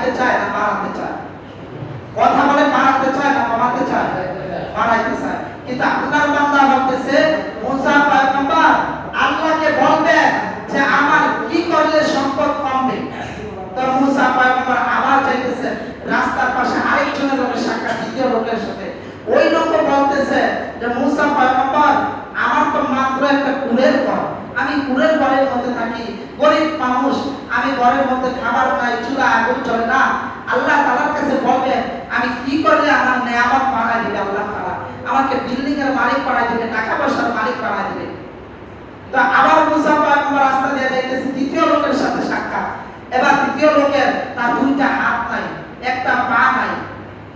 কমাইতে চায় না বাড়াতে চায়? কথা বলে বাড়াতে চায় না কমাতে চায়? বাড়াইতে চায়। কিন্তু আল্লাহর বান্দা বলতেছে মুসা পয়গম্বর আল্লাহকে বলবেন যে আমার কি করলে সম্পদ কমবে। তো মুসা পয়গম্বর আবার যাইতেছে রাস্তার পাশে আরেকজনের লোকের সাক্ষাৎ, দ্বিতীয় লোকের সাথে। ওই লোক বলতেছে যে মুসা পয়গম্বর আমার তো মাত্র একটা কুড়ের ঘর, আমি কুড়ের ঘরের মধ্যে থাকি, গরিব মানুষ, আমি ঘরের মধ্যে খাবার খাই, চুলা আগুন চলে না। আল্লাহ তাআলার কাছে বলবেন আমি কি করলে আমার নেয়ামত বাড়ায় দিবে আল্লাহ তাআলা, আমাকে বিল্ডিং এর মালিক বানায় দিবে, টাকা পয়সার মালিক বানায় দিবে। তো আবার মুসা পয়গম্বর রাস্তা দিয়ে যাইতেছে, তৃতীয় লোকের সাথে সাক্ষাৎ। এবার তৃতীয় লোকের তার দুইটা হাত নাই, একটা পা নাই,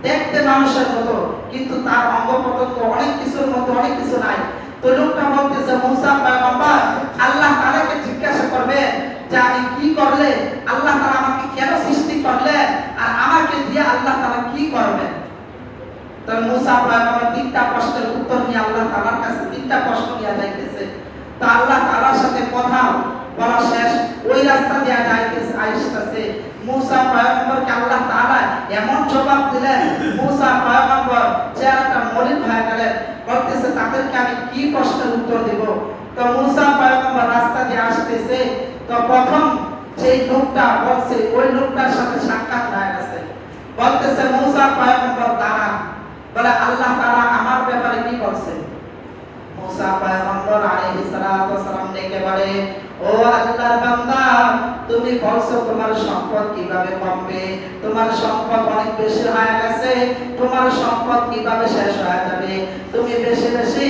দেখতে মানুষের মতো, কিন্তু তার অঙ্গ প্রত্যঙ্গ অনেক কিছুর মধ্যে অনেক কিছু নাই। তো লোকটা বলতেছে মুসা পয়গম্বর আল্লাহ তাআলাকে জিজ্ঞাসা করবে যে আমি কি করলে আল্লাহ তাআলা আমাকে কেন সৃষ্টি করলেন আর আমাকে দিয়ে আল্লাহ তাআলা কি করবেন। তো মুসা পয়গম্বর তিনটা প্রশ্নের উত্তর নিয়ে আল্লাহ তাআলার কাছে তিনটা প্রশ্ন নিয়ে যাইতেছে। তো আল্লাহ তাআলার সাথে কথা বলা শেষ, ওই রাস্তা দিয়ে যাইতেছে আইসতেছে। মুসা পয়গম্বরকে আল্লাহ তাআলা এমন জবাব দিলেন, মুসা পয়গম্বর চেহারাটা মলিন হয়ে গেলেন, বলতেছে তাদেরকে আমি কি প্রশ্নের উত্তর দেব। তো মুসা পয়গম্বর রাস্তা দিয়ে আসতেছে, তো প্রথম সেই লোকটা বলছে, ওই লোকটার সাথে সাক্ষাৎ হয়ে গেছে, বলতেছে মুসা পয়গম্বর দাঁড়ান, বলে আল্লাহ তাআলা আমার ব্যাপারে কি বলছে। মুসা পয়গম্বর আলাইহিস সালাতু ওয়াস সালাম ডেকে বলে ও আল্লাহর বান্দা তুমি বলছো তোমার সম্পদ কিভাবে কমবে, তোমার সম্পদ অনেক বেশি হয়ে গেছে, তোমার সম্পদ কিভাবে শেষ হয়ে যাবে, তুমি বেশি বেশি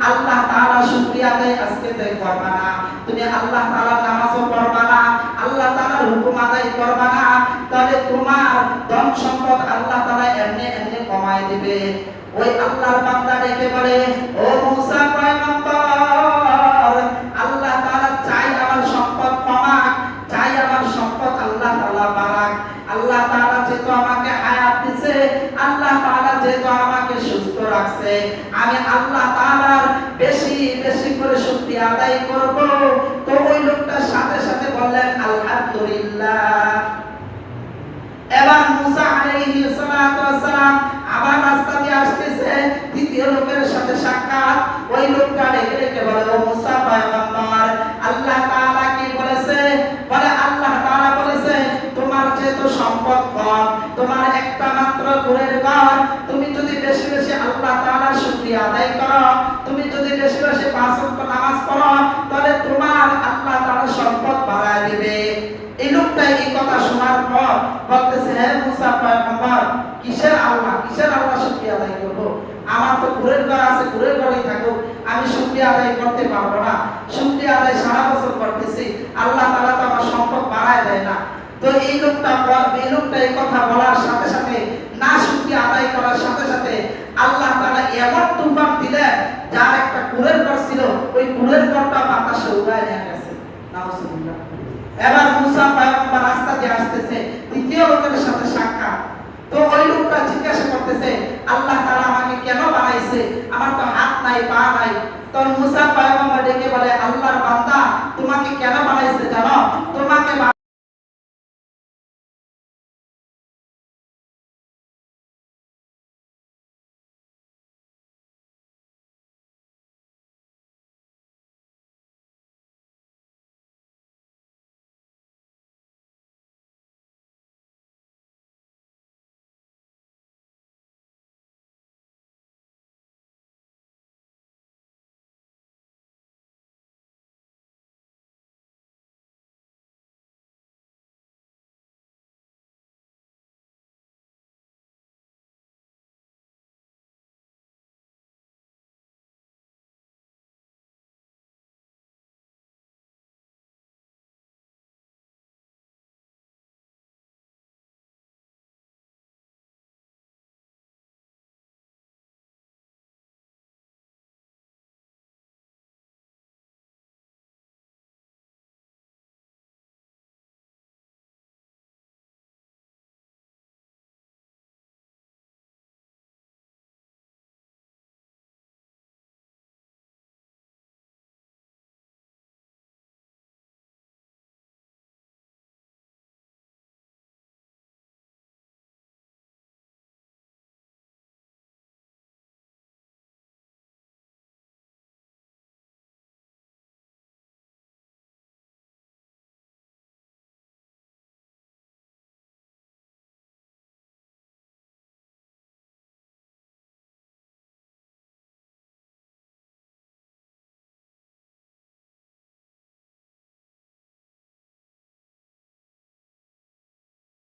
আল্লাহ তাআলার শুকরিয়া আদায় আজকে তাই করবা না, তুমি আল্লাহ তাআলার নামাজও পড়বা না, আল্লাহ তাআলার হুকুম আদায় করবা না, তাহলে তোমার ধন সম্পদ আল্লাহ তাআলা এমনি এমনি কমায় দিবে। ওই আল্লাহর বান্দা ডেকে বলে ও মুসা পয়গম্বর আল্লাহ তাআলা চাই আমার সম্পদ কমাক, চাই আমার সম্পদ আল্লাহ তাআলা বাড়াক, আল্লাহ তাআলা যেহেতু আমাকে হায়াত দিয়েছে, আল্লাহ তাআলা যেহেতু আমাকে সুস্থ রাখছে, আমি আল্লাহ তাআলার বেশি বেশি করে শুকরিয়া আদায় করব। তো ওই লোকটার সাথে সাথে বললেন আলহামদুলিল্লাহ। এবার মুসা আলাইহিস সালাতু ওয়াস সালাম আবার রাস্তা দিয়ে আসতেছে, দ্বিতীয় লোকের সাথে সাক্ষাৎ। ওই লোকটা ডেকে ডেকে বলে ও মুসা পয়গম্বর আল্লাহ তাআলা কি বলেছে, বলে আল্লাহ তাআলা বলেছে তোমার যেহেতু সম্পদ কম, তোমার একটা মাত্র ঘরের ঘর, তুমি যদি বেশি বেশি আল্লাহ তাআলার শুকরিয়া আদায় করো, তুমি যদি বেশি বেশি পাঁচ ওয়াক্ত নামাজ পড়ো, তাহলে তোমার আল্লাহ তাআলা সম্পদ বাড়ায় দিবে। এই লোকটা এই কথা শোনার পর বলতেছে হে মুসা পয়গম্বর কিসের আল্লাহ শুকরিয়া আদায় করব, আমার তো ঘরের ঘর আছে, ঘরের ঘরেই থাকুক, আমি শুকরিয়া আদায় করতে পারবো না, শুকরিয়া আদায় সারা বছর করতেছি, আল্লাহ তাআলা তো আমার সম্পদ বাড়ায় দেয় না। তো এই লোকটা এই কথা বলার সাথে সাথে না শুকরিয়া আদায় করার সাথে সাথে আল্লাহ তাআলা এমন তুফান দিলেন, যার একটা ঘরের ঘর ছিল ওই ঘরের ঘরটা বাতাসে উড়ায় নিয়ে গেছে। নাউজুবিল্লাহ। এবার মুসা পয়গম্বর রাস্তা দিয়ে আসতেছে, তৃতীয় লোকের সাথে সাক্ষাৎ। তো ওই লোকটা জিজ্ঞাসা করতেছে আল্লাহ তাআলা আমাকে কেন বানাইছে, আমার তো হাত নাই পা নাই। তো মুসা পয়গম্বর ডেকে বলে আল্লাহর বান্দা তোমাকে কেন বানাইছে জানো, তোমাকে